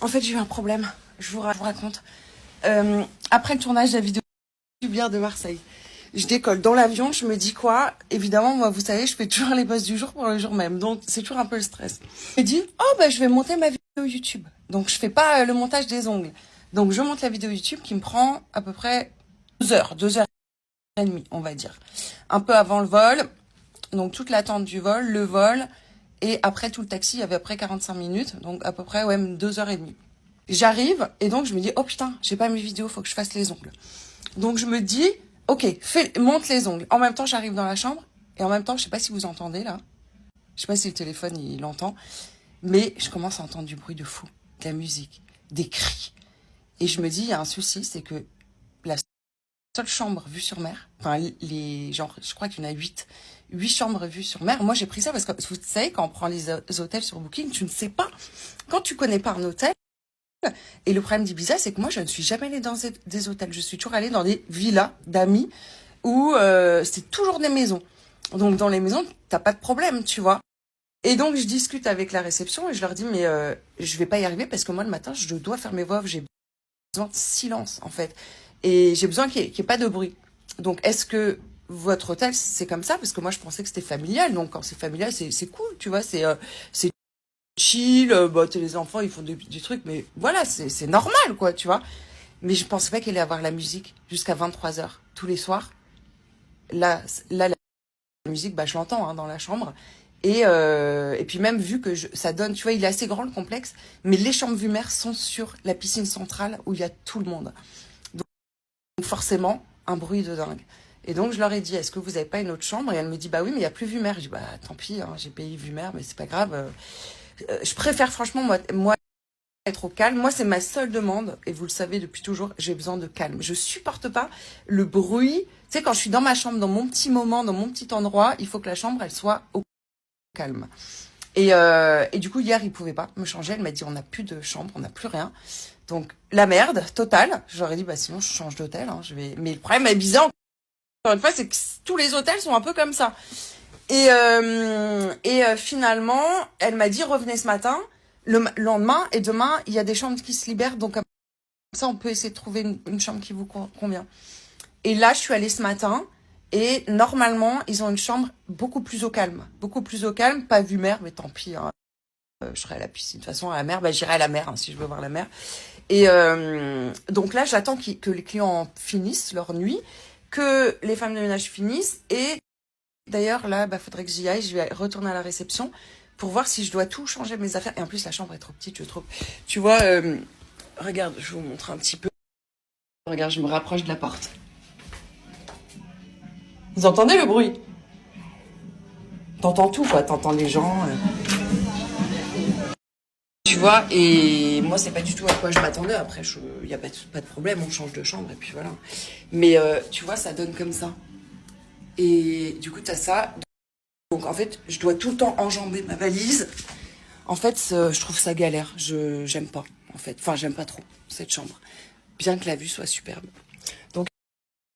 En fait, j'ai eu un problème. Je vous raconte. Après le tournage de la vidéo Bière de Marseille, je décolle dans l'avion. Je me dis quoi? Évidemment, moi, vous savez, je fais toujours les posts du jour pour le jour même. Donc, c'est toujours un peu le stress. Je me dis, oh, bah, je vais monter ma vidéo YouTube. Donc, je fais pas le montage des ongles. Donc, je monte la vidéo YouTube qui me prend à peu près 2 heures et demie, on va dire. Un peu avant le vol. Donc, toute l'attente du vol, le vol. Et après tout le taxi, il y avait après 45 minutes. Donc, à peu près, ouais, 2 heures et demie. J'arrive et donc je me dis, oh putain, j'ai pas mes vidéos, faut que je fasse les ongles. Donc je me dis, ok, monte les ongles. En même temps, j'arrive dans la chambre et en même temps, je sais pas si vous entendez là. Je sais pas si le téléphone il entend, mais je commence à entendre du bruit de fou, de la musique, des cris. Et je me dis, il y a un souci, c'est que la seule chambre vue sur mer, enfin genre, je crois qu'il y en a 8 chambres vues sur mer. Moi, j'ai pris ça parce que vous savez, quand on prend les hôtels sur Booking, tu ne sais pas. Quand tu connais pas un hôtel. Et le problème d'Ibiza, c'est que moi, je ne suis jamais allée dans des hôtels. Je suis toujours allée dans des villas d'amis où c'est toujours des maisons. Donc, dans les maisons, t'as pas de problème, tu vois. Et donc, je discute avec la réception et je leur dis, mais je vais pas y arriver parce que moi, le matin, je dois faire mes voix. J'ai besoin de silence, en fait. Et j'ai besoin qu'il y ait pas de bruit. Donc, est-ce que votre hôtel, c'est comme ça? Parce que moi, je pensais que c'était familial. Donc, quand c'est familial, c'est cool, tu vois. C'est chill, bah, les enfants, ils font des trucs, mais voilà, c'est normal, quoi, tu vois. Mais je pensais pas qu'il allait avoir la musique jusqu'à 23 h tous les soirs. Là, la musique, bah, je l'entends hein, dans la chambre. Et puis même vu que ça donne, tu vois, il est assez grand le complexe, mais les chambres vue mer sont sur la piscine centrale où il y a tout le monde. Donc forcément, un bruit de dingue. Et donc je leur ai dit, est-ce que vous avez pas une autre chambre? Et elle me dit, bah oui, mais il y a plus vue mer. Je dis, bah tant pis, hein, j'ai payé vue mer, mais c'est pas grave. Je préfère franchement, moi être au calme. Moi, c'est ma seule demande, et vous le savez depuis toujours, j'ai besoin de calme. Je supporte pas le bruit. Tu sais, quand je suis dans ma chambre, dans mon petit moment, dans mon petit endroit, il faut que la chambre, elle soit au calme. Et du coup, hier, il pouvait pas me changer. Elle m'a dit, on n'a plus de chambre, on n'a plus rien. Donc, la merde, totale. J'aurais dit, bah sinon, je change d'hôtel. Hein, Mais le problème est bizarre, encore une fois, c'est que tous les hôtels sont un peu comme ça. Et finalement, elle m'a dit, revenez ce matin, le lendemain, et demain, il y a des chambres qui se libèrent, donc comme ça, on peut essayer de trouver une chambre qui vous convient. Et là, je suis allée ce matin, et normalement, ils ont une chambre beaucoup plus au calme. Beaucoup plus au calme, pas vue mer, mais tant pis, hein. Je serai à la piscine. De toute façon, à la mer, bah, j'irai à la mer, hein, si je veux voir la mer. Et donc là, j'attends que les clients finissent leur nuit, que les femmes de ménage finissent, et d'ailleurs, là, bah, faudrait que j'y aille. Je vais retourner à la réception pour voir si je dois tout changer mes affaires. Et en plus, la chambre est trop petite, je trouve. Tu vois, regarde, je vais vous montrer un petit peu. Regarde, je me rapproche de la porte. Vous entendez le bruit? T'entends tout, quoi. T'entends les gens. Tu vois, et moi, c'est pas du tout à quoi je m'attendais. Après, il n'y a pas de problème, on change de chambre, et puis voilà. Mais tu vois, ça donne comme ça. Et du coup, t'as ça. Donc, en fait, je dois tout le temps enjamber ma valise. En fait, je trouve ça galère. J'aime pas, en fait. Enfin, j'aime pas trop cette chambre. Bien que la vue soit superbe. Donc,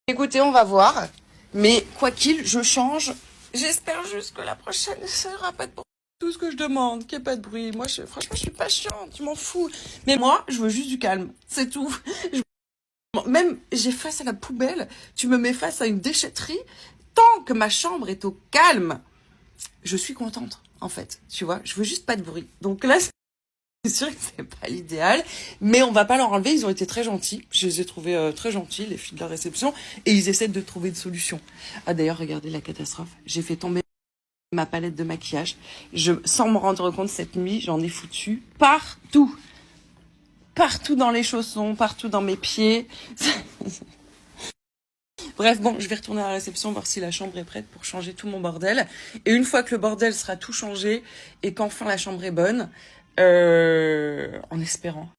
écoutez, on va voir. Mais quoi qu'il, je change. J'espère juste que la prochaine ne sera pas de bruit. Tout ce que je demande, qu'il n'y ait pas de bruit. Moi, franchement, je suis pas chiante, je m'en fous. Mais moi, je veux juste du calme. C'est tout. Même, j'ai face à la poubelle. Tu me mets face à une déchetterie. Tant que ma chambre est au calme, je suis contente, en fait. Tu vois, je veux juste pas de bruit. Donc là, c'est sûr que c'est pas l'idéal, mais on va pas leur enlever. Ils ont été très gentils. Je les ai trouvés très gentils, les filles de la réception, et ils essaient de trouver une solution. Ah d'ailleurs, regardez la catastrophe. J'ai fait tomber ma palette de maquillage. Sans me rendre compte, cette nuit, j'en ai foutu partout. Partout dans les chaussons, partout dans mes pieds. Bref, bon, je vais retourner à la réception, voir si la chambre est prête pour changer tout mon bordel. Et une fois que le bordel sera tout changé et qu'enfin la chambre est bonne, en espérant